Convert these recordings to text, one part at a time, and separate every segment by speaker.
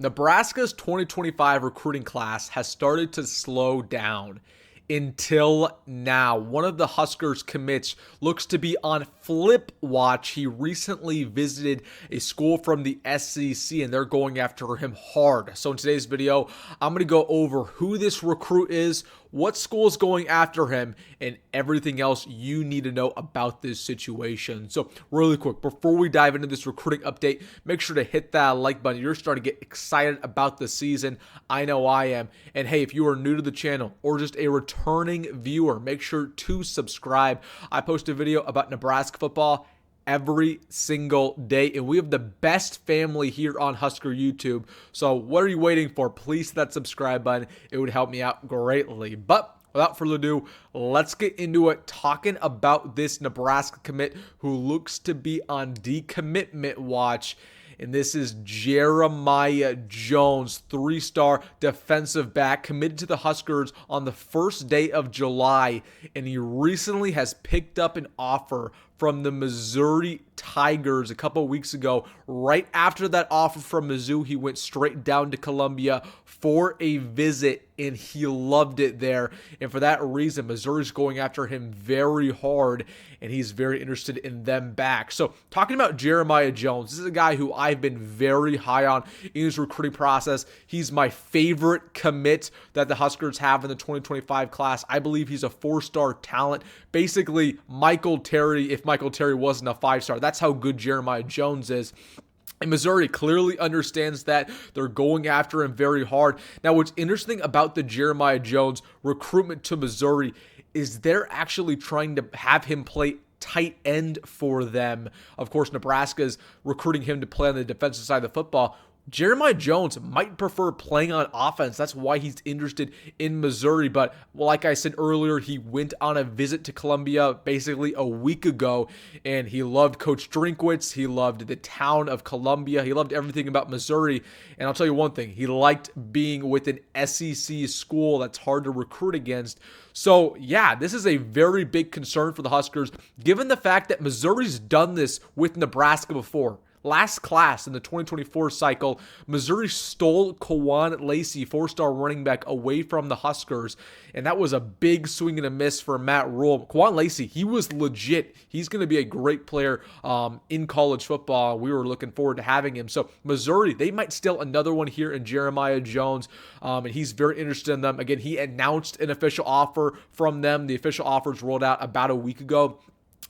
Speaker 1: Nebraska's 2025 recruiting class has started to slow down until now. One of the Huskers commits looks to be on flip watch. He recently visited a school from the SEC and they're going after him hard. So in today's video, I'm going to go over who this recruit is, what school is going after him, and everything else you need to know about this situation. So really quick, before we dive into this recruiting update, make sure to hit that like button. You're starting to get excited about the season. I know I am. And hey, if you are new to the channel or just a returning viewer, make sure to subscribe. I post a video about Nebraska football every single day, and we have the best family here on Husker YouTube. So what are you waiting for? Please hit that subscribe button. It would help me out greatly. But without further ado, let's get into it, talking about this Nebraska commit who looks to be on decommitment watch. And this is Jeremiah Jones, 3-star defensive back, committed to the Huskers on the first day of July. And he recently has picked up an offer from the Missouri Tigers a couple weeks ago. Right after that offer from Mizzou, he went straight down to Columbia for a visit, and he loved it there. And for that reason, Missouri's going after him very hard, and he's very interested in them back. So talking about Jeremiah Jones, this is a guy who I've been very high on in his recruiting process. He's my favorite commit that the Huskers have in the 2025 class. I believe he's a 4-star talent. Basically, Michael Terry, if Michael Terry wasn't a 5-star. That's how good Jeremiah Jones is. And Missouri clearly understands that. They're going after him very hard. Now, what's interesting about the Jeremiah Jones recruitment to Missouri is they're actually trying to have him play tight end for them. Of course, Nebraska's recruiting him to play on the defensive side of the football. Jeremiah Jones might prefer playing on offense. That's why he's interested in Missouri. But like I said earlier, he went on a visit to Columbia basically a week ago, and he loved Coach Drinkwitz. He loved the town of Columbia. He loved everything about Missouri. And I'll tell you one thing, he liked being with an SEC school that's hard to recruit against. So yeah, this is a very big concern for the Huskers, given the fact that Missouri's done this with Nebraska before. Last class in the 2024 cycle, Missouri stole Kawan Lacey, 4-star running back, away from the Huskers, and that was a big swing and a miss for Matt Rhule. Kawan Lacey, he was legit. He's going to be a great player in college football. We were looking forward to having him. So Missouri, they might steal another one here in Jeremiah Jones, and he's very interested in them. Again, he announced an official offer from them. The official offers rolled out about a week ago.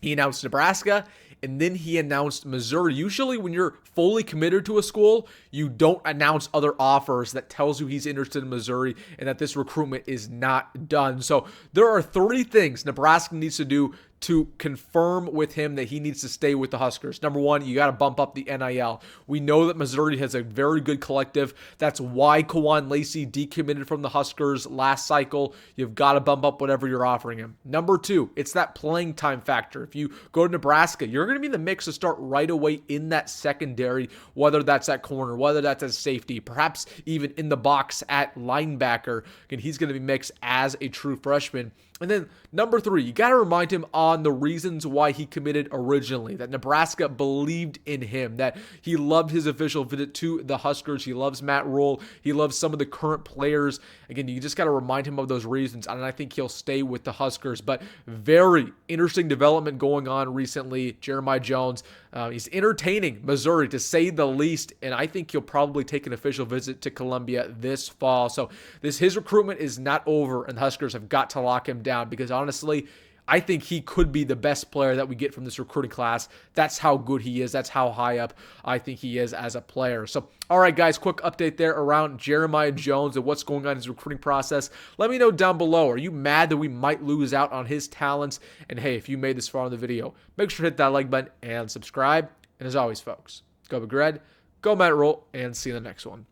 Speaker 1: He announced Nebraska, and then he announced Missouri. Usually when you're fully committed to a school, you don't announce other offers. That tells you he's interested in Missouri and that this recruitment is not done. So there are 3 things Nebraska needs to do to confirm with him that he needs to stay with the Huskers. Number 1, you got to bump up the NIL. We know that Missouri has a very good collective. That's why Kawan Lacey decommitted from the Huskers last cycle. You've got to bump up whatever you're offering him. Number 2, it's that playing time factor. If you go to Nebraska, you're going to be in the mix to start right away in that secondary, whether that's at corner, whether that's at safety, perhaps even in the box at linebacker. Again, he's going to be mixed as a true freshman. And then number 3, you got to remind him on the reasons why he committed originally, that Nebraska believed in him, that he loved his official visit to the Huskers. He loves Matt Rhule. He loves some of the current players. Again, you just got to remind him of those reasons, and I think he'll stay with the Huskers. But very interesting development going on recently. Jeremiah Jones, he's entertaining Missouri, to say the least, and I think he'll probably take an official visit to Columbia this fall. So his recruitment is not over, and the Huskers have got to lock him down, because honestly, I think he could be the best player that we get from this recruiting class. That's how good he is. That's how high up I think he is as a player. So, all right, guys, quick update there around Jeremiah Jones and what's going on in his recruiting process. Let me know down below. Are you mad that we might lose out on his talents? And hey, if you made this far in the video, make sure to hit that like button and subscribe. And as always, folks, go Big Red, go Matt Rhule, and see you in the next one.